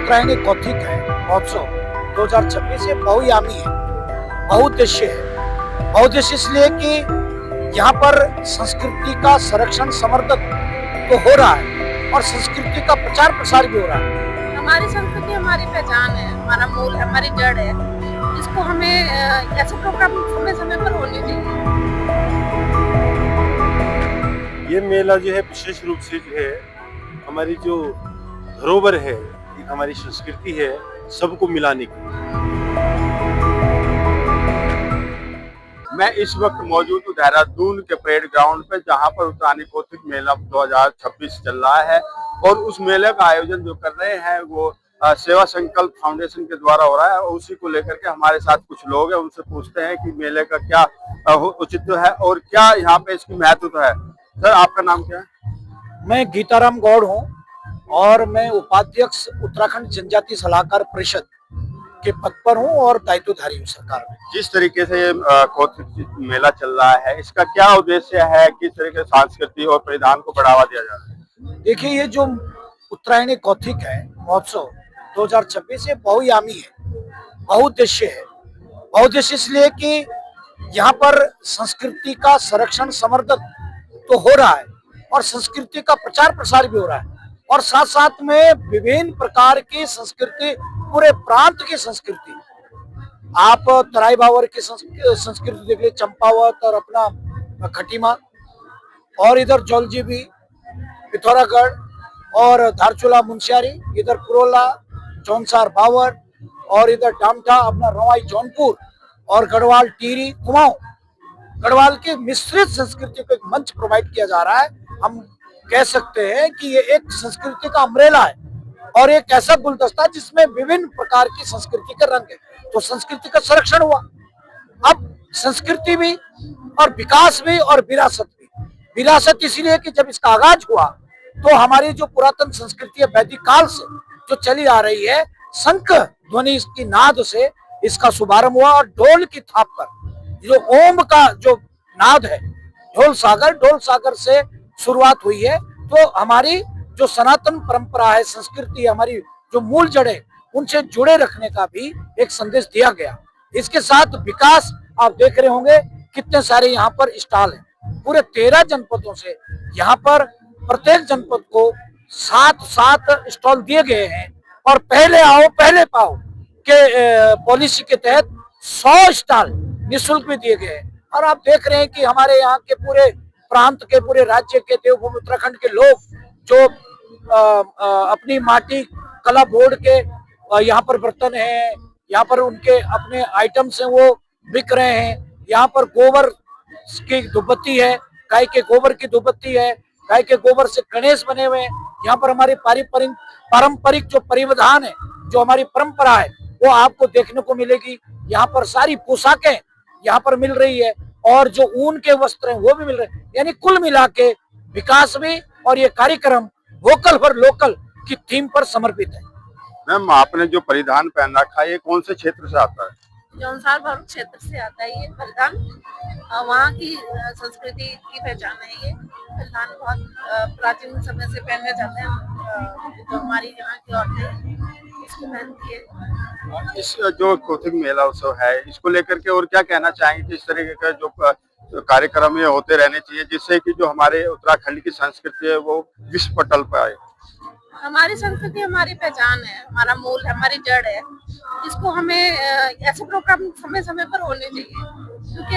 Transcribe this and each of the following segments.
उत्तरायणी कौथिक है महोत्सव 2026 ये बहुयामी है, बहुउद्देश्य है। बहुउद्देश्य इसलिए कि यहाँ पर संस्कृति का संरक्षण समर्थन तो हो रहा है और संस्कृति का प्रचार प्रसार भी हो रहा है। हमारी संस्कृति हमारी पहचान है, हमारा मूल है, हमारी जड़ है। इसको हमें ऐसे प्रोग्राम समय समय पर होने चाहिए। ये मेला जो है विशेष रूप से जो है हमारी जो धरोहर है, एक हमारी संस्कृति है, सबको मिलाने की। मैं इस वक्त मौजूद हूँ देहरादून के परेड ग्राउंड पे, जहाँ पर उत्तरायणी कौथिक मेला 2026 चल रहा है और उस मेले का आयोजन जो कर रहे हैं वो सेवा संकल्प फाउंडेशन के द्वारा हो रहा है। और उसी को लेकर के हमारे साथ कुछ लोग हैं, उनसे पूछते हैं कि मेले का क्या औचित्य है और क्या यहाँ पे इसकी महत्वता है। सर, आपका नाम क्या है? मैं गीताराम गौड़ हूँ और मैं उपाध्यक्ष उत्तराखंड जनजाति सलाहकार परिषद के पद पर हूँ और दायित्वधारी हूँ सरकार में। जिस तरीके से ये कौथिक मेला चल रहा है, इसका क्या उद्देश्य है? किस तरीके से संस्कृति और परिधान को बढ़ावा दिया जा रहा है? देखिए, ये जो उत्तरायणी कौथिक है महोत्सव 2026 ये बहुयामी है, बहुउद्देश्य है। बहुउद्देश्य इसलिए कि यहाँ पर संस्कृति का संरक्षण समर्थन तो हो रहा है और संस्कृति का प्रचार प्रसार भी हो रहा है और साथ साथ में विभिन्न प्रकार की संस्कृति, पूरे प्रांत की संस्कृति, आप तराई बावर की संस्कृति देख लीजिए, चंपावत और अपना खटीमा, और इधर जौलजीबी, पिथौरागढ़ और धारचूला मुंशियारी, इधर पुरोला, जौनसार बावर और इधर डामठा अपना रवाई जौनपुर और गढ़वाल टीरी कुमाऊं, गढ़वाल की मिश्रित संस्कृति को एक मंच प्रोवाइड किया जा रहा है। हम कह सकते हैं कि ये एक संस्कृति का अम्ब्रेला है और एक ऐसा गुलदस्ता जिसमें विभिन्न प्रकार की संस्कृति के रंग है। तो संस्कृति का संरक्षण हुआ, अब संस्कृति भी और विकास भी और विरासत भी। विरासत इसीलिए कि जब इसका आगाज हुआ तो हमारी जो पुरातन संस्कृति है, वैदिक काल से जो चली आ रही है, शंख ध्वनि इसकी नाद से इसका शुभारंभ हुआ और ढोल की थाप पर जो ओम का जो नाद है, ढोल सागर से शुरुआत हुई है। तो हमारी जो सनातन परंपरा है, संस्कृति, हमारी जो मूल जड़ें, उनसे जुड़े रखने का भी एक संदेश दिया गया। इसके साथ विकास, आप देख रहे होंगे कितने सारे यहाँ पर स्टॉल हैं, पूरे 13 जनपदों से यहाँ पर प्रत्येक जनपद को 7 स्टॉल दिए गए हैं और पहले आओ पहले पाओ के पॉलिसी के तहत 100 स्टॉल निःशुल्क भी दिए गए हैं। और आप देख रहे हैं कि हमारे यहाँ के पूरे प्रांत के, पूरे राज्य के, देवभूमि उत्तराखंड के लोग जो अपनी माटी कला बोर्ड के यहाँ पर बर्तन हैं, यहाँ पर उनके अपने आइटम्स हैं, वो बिक रहे हैं। यहाँ पर गोबर की धूपबत्ती है, गाय के गोबर की धूपबत्ती है, गाय के गोबर से गणेश बने हुए हैं। यहाँ पर हमारी पारंपरिक जो परिधान है, जो हमारी परंपरा है, वो आपको देखने को मिलेगी। यहाँ पर सारी पोशाकें यहाँ पर मिल रही है और जो ऊन के वस्त्र हैं वो भी मिल रहे हैं। यानी कुल मिला के विकास भी, और ये कार्यक्रम वोकल फॉर लोकल की थीम पर समर्पित है। मैम, आपने जो परिधान पहन रखा है, ये कौन से क्षेत्र से आता है? जौनसार बावर क्षेत्र से आता है ये परिधान। वहाँ की संस्कृति की पहचान है। ये परिधान बहुत प्राचीन समय से पहने जाते हैं, जो हमारी यहाँ की औरतें इसको पहनती है। इस जो कौथिक मेला उत्सव है, इसको लेकर के और क्या कहना चाहेंगे कि इस तरीके का जो कार्यक्रम ये होते रहने चाहिए, जिससे कि जो हमारे उत्तराखंड की संस्कृति है वो विश्व पटल पर आए? हमारी संस्कृति हमारी पहचान है, हमारा मूल है, हमारी जड़ है। इसको हमें ऐसे प्रोग्राम समय समय पर होने चाहिए, क्योंकि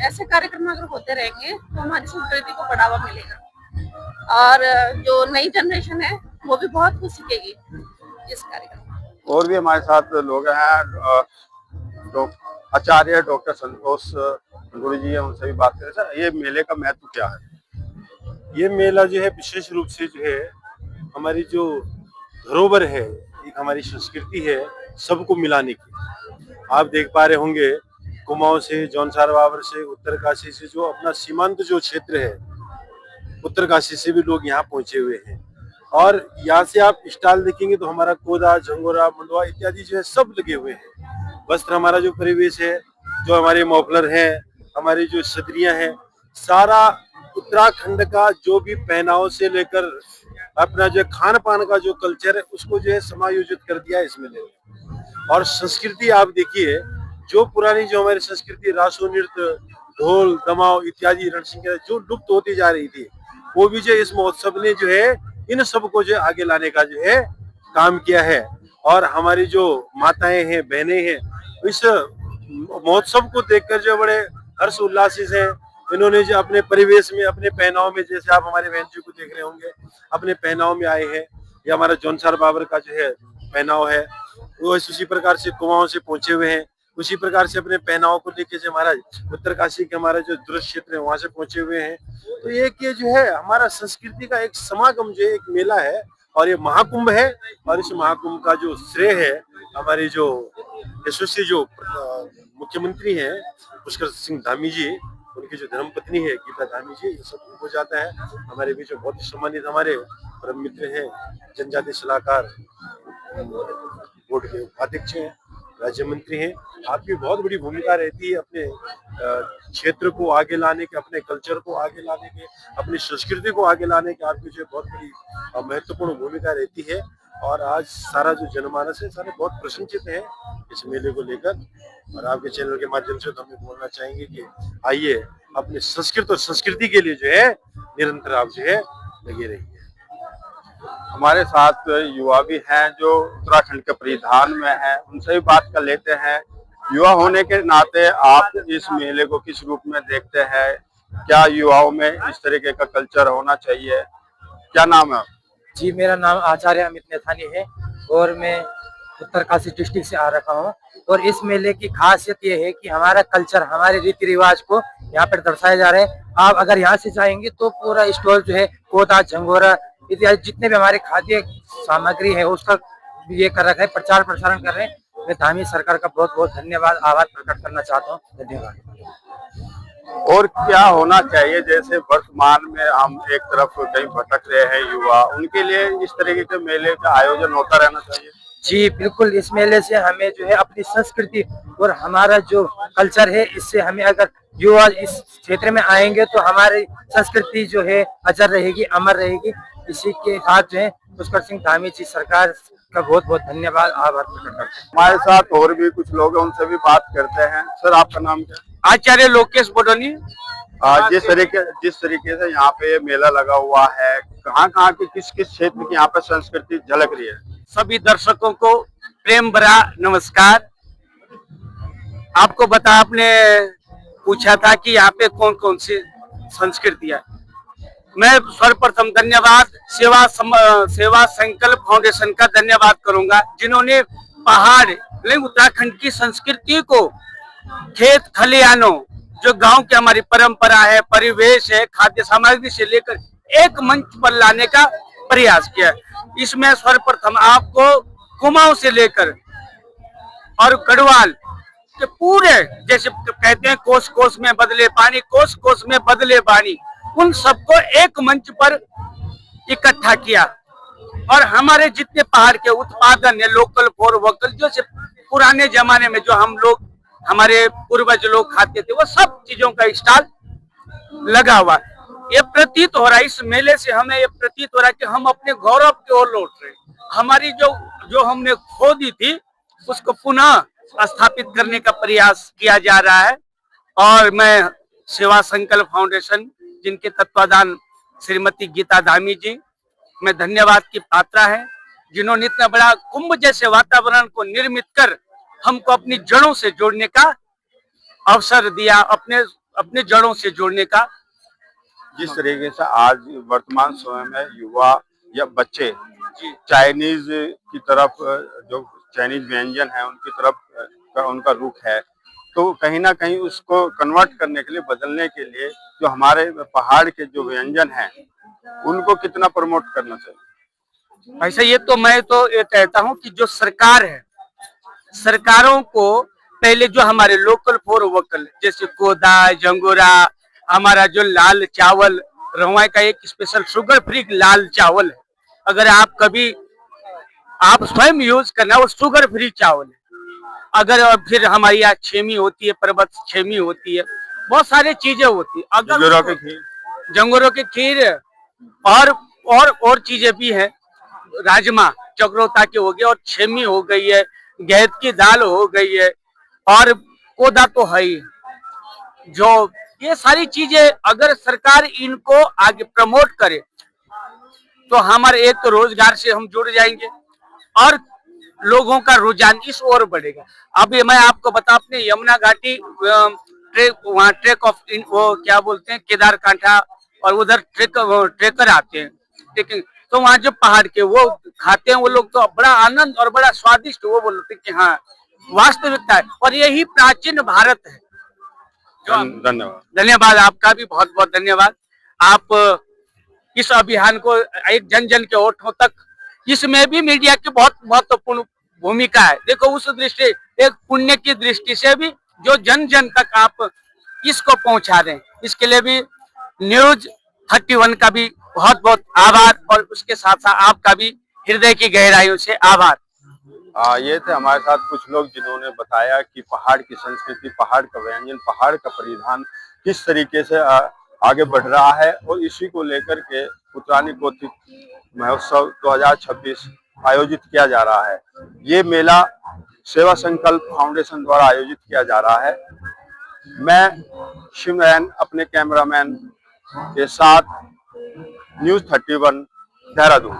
ऐसे कार्यक्रम अगर होते रहेंगे तो हमारी संस्कृति को बढ़ावा मिलेगा और जो नई जनरेशन है वो भी बहुत कुछ सीखेगी इस कार्यक्रम। और भी हमारे साथ लोग हैं, आचार्य डॉक्टर संतोष गुरु जी हैं, उनसे भी बात करें। सर, ये मेले का महत्व क्या है? ये मेला जो है विशेष रूप से जो है हमारी जो धरोहर है, एक हमारी संस्कृति है, सबको मिलाने की। आप देख पा रहे होंगे कुमाऊं से, जौनसार बावर से, उत्तरकाशी से, जो अपना सीमांत जो क्षेत्र है, उत्तरकाशी से भी लोग यहाँ पहुंचे हुए हैं। और यहाँ से आप स्टॉल देखेंगे तो हमारा कोदा, झंगोरा, मंडवा इत्यादि जो है सब लगे हुए हैं। वस्त्र, हमारा जो परिवेश है, जो हमारे मफलर हैं, हमारी जो सदरियां हैं, सारा उत्तराखंड का जो भी पहनाव से लेकर अपना जो खान पान का जो कल्चर है उसको जो है समायोजित कर दिया है इस मेले में। और संस्कृति आप देखिए, जो पुरानी जो हमारी संस्कृति रासो नृत्य, ढोल दमाव इत्यादि रणसिंह जो लुप्त होती जा रही थी, वो भी जो इस महोत्सव ने जो है इन सबको जो आगे लाने का जो है काम किया है। और हमारी जो माताएं हैं, बहनें हैं, इस महोत्सव को देखकर जो बड़े हर्ष उल्लासित हैं। इन्होंने जो अपने परिवेश में, अपने पहनाव में, जैसे आप हमारे बहन जी को देख रहे होंगे, अपने पहनाव में आए हैं। ये हमारा जौनसार बाबर का जो है पहनाव है, वो उसी प्रकार से कुमाऊं से पहुंचे हुए हैं। उसी प्रकार से अपने पहनाव को लेकर से महाराज उत्तरकाशी के हमारा जो दृश्य क्षेत्र है वहां से पहुंचे हुए हैं। तो ये जो है हमारा संस्कृति का एक समागम जो है, एक मेला है और ये महाकुंभ है। और इस महाकुंभ का जो श्रेय है हमारी जो यशस्वी जो मुख्यमंत्री हैं पुष्कर सिंह धामी जी, उनकी जो धर्मपत्नी है गीता धामी जी, ये सब उनको जाता है। हमारे बीच में बहुत ही सम्मानित हमारे परम मित्र हैं, जनजाति सलाहकार बोर्ड के उपाध्यक्ष हैं, राज्य मंत्री हैं। आपकी बहुत बड़ी भूमिका रहती है अपने क्षेत्र को आगे लाने के, अपने कल्चर को आगे लाने के, अपनी संस्कृति को आगे लाने के। आपकी जो बहुत बड़ी महत्वपूर्ण भूमिका रहती है। और आज सारा जो जनमानस है सारे बहुत प्रसन्नचित है इस मेले को लेकर। और आपके चैनल के माध्यम से तो हम बोलना चाहेंगे कि आइए अपने संस्कृत और संस्कृति के लिए जो है निरंतर आप जो है लगे रहिए। हमारे साथ युवा भी हैं जो उत्तराखंड के परिधान में हैं, उनसे भी बात कर लेते हैं। युवा होने के नाते आप इस मेले को किस रूप में देखते हैं? क्या युवाओं में इस तरीके का कल्चर होना चाहिए? क्या नाम है? जी, मेरा नाम आचार्य अमित नेथानी है और मैं उत्तरकाशी डिस्ट्रिक्ट से आ रखा हूँ। और इस मेले की खासियत ये है कि हमारा कल्चर, हमारे रीति रिवाज को यहाँ पर दर्शाए जा रहे हैं। आप अगर यहाँ से जाएंगे तो पूरा स्टॉल जो है कोदा, झंगोरा इत्यादि जितने भी हमारे खाद्य सामग्री है उसका ये कर रखा है, प्रचार प्रसारण कर रहे हैं। मैं धामी सरकार का बहुत बहुत धन्यवाद, आभार प्रकट करना चाहता हूँ। धन्यवाद। और क्या होना चाहिए? जैसे वर्तमान में हम एक तरफ कहीं भटक रहे हैं युवा, उनके लिए इस तरीके के मेले का आयोजन होता रहना चाहिए। जी बिल्कुल, इस मेले से हमें जो है अपनी संस्कृति और हमारा जो कल्चर है, इससे हमें अगर युवा इस क्षेत्र में आएंगे तो हमारी संस्कृति जो है अजर रहेगी, अमर रहेगी। इसी के साथ जो है पुष्कर सिंह धामी जी सरकार का बहुत बहुत धन्यवाद, आभार प्रकट करते हैं। हमारे साथ और भी कुछ लोग हैं, उनसे भी बात करते हैं। सर, आपका नाम क्या? आचार्य लोकेश बोडोनी। जिस तरीके से यहाँ पे मेला लगा हुआ है, कहाँ की किस किस क्षेत्र की यहाँ पे संस्कृति झलक रही है? सभी दर्शकों को प्रेम भरा नमस्कार। आपको आपने पूछा था कि यहाँ पे कौन कौन सी संस्कृतियां। मैं सर्वप्रथम धन्यवाद सेवा संकल्प फाउंडेशन का धन्यवाद करूंगा, जिन्होंने पहाड़ उत्तराखंड की संस्कृति को खेत खलिहानों, जो गांव की हमारी परंपरा है, परिवेश है, खाद्य सामग्री से लेकर एक मंच पर लाने का प्रयास किया। इसमें सर्वप्रथम आपको कुमाऊं से लेकर और गढ़वाल के पूरे, जैसे कहते हैं कोस कोस में बदले पानी, कोस कोस में बदले पानी, उन सबको एक मंच पर इकट्ठा किया। और हमारे जितने पहाड़ के उत्पादन है, लोकल फॉर वोकल, जो से पुराने जमाने में जो हम लोग, हमारे पूर्वज लोग खाते थे, वो सब चीजों का स्टॉल लगा हुआ। ये प्रतीत हो रहा है, इस मेले से हमें ये प्रतीत हो रहा है कि हम अपने गौरव की ओर लौट रहे हैं। हमारी जो हमने खो दी थी उसको पुनः स्थापित करने का प्रयास किया जा रहा है। और मैं सेवा संकल्प फाउंडेशन, जिनके तत्वाधान श्रीमती गीता धामी जी, मैं धन्यवाद की पात्रा है, जिन्होंने इतना बड़ा कुंभ जैसे वातावरण को निर्मित कर हमको अपनी जड़ों से जोड़ने का अवसर दिया, अपने जड़ों से जोड़ने का। जिस तरीके से आज वर्तमान समय में युवा या बच्चे चाइनीज की तरफ, जो चाइनीज व्यंजन है उनकी तरफ उनका रुख है, तो कहीं ना कहीं उसको कन्वर्ट करने के लिए, बदलने के लिए जो हमारे पहाड़ के जो व्यंजन हैं उनको कितना प्रमोट करना चाहिए? ऐसा ये तो मैं तो ये कहता हूँ कि जो सरकार है, सरकारों को पहले जो हमारे लोकल फॉर वोकल, जैसे कोदा, जंगोरा, हमारा जो लाल चावल, रहुआ का एक स्पेशल शुगर फ्री लाल चावल है, अगर आप कभी आप स्वयं यूज करना, वो शुगर फ्री चावल है। अगर फिर हमारी यहाँ छेमी होती है, पर्वत छेमी होती है, बहुत सारी चीजें होती है। अगर जंगोरों की खीर और और चीजें भी हैं, राजमा चक्रोता की हो गई और छेमी हो गई है, गहत की दाल हो गई है और कोदा तो है ही। जो ये सारी चीजें अगर सरकार इनको आगे प्रमोट करे तो हमारे एक तो रोजगार से हम जुड़ जाएंगे और लोगों का रुझान इस ओर बढ़ेगा। अभी मैं आपको बता, अपने यमुना घाटी वहाँ ट्रेक ऑफ वो क्या बोलते हैं, केदार कांठा, और उधर ट्रेकर आते हैं ट्रेकिंग, तो वहाँ जो पहाड़ के वो खाते हैं वो लोग, तो बड़ा आनंद और बड़ा स्वादिष्ट वो बोलते हैं कि हाँ वास्तविकता है और यही प्राचीन भारत है। धन्यवाद। धन्यवाद, आपका भी बहुत बहुत धन्यवाद। आप इस अभियान को एक जन जन के ओठों तक, इसमें भी मीडिया की बहुत महत्वपूर्ण भूमिका है। देखो उस दृष्टि, एक पुण्य की दृष्टि से भी जो जन जन तक आप इसको पहुंचा रहे हैं, इसके लिए भी न्यूज 31 का भी बहुत बहुत आभार और उसके साथ साथ आपका भी हृदय की गहराइयों से आभार। ये थे हमारे साथ कुछ लोग जिन्होंने बताया कि पहाड़ की संस्कृति, पहाड़ का व्यंजन, पहाड़ का परिधान किस तरीके से आगे बढ़ रहा है और इसी को लेकर के उत्तरायणी कौथिग महोत्सव 2026 आयोजित किया जा रहा है। ये मेला सेवा संकल्प फाउंडेशन द्वारा आयोजित किया जा रहा है। मैं शिवनयन अपने कैमरामैन के साथ न्यूज 31 देहरादून।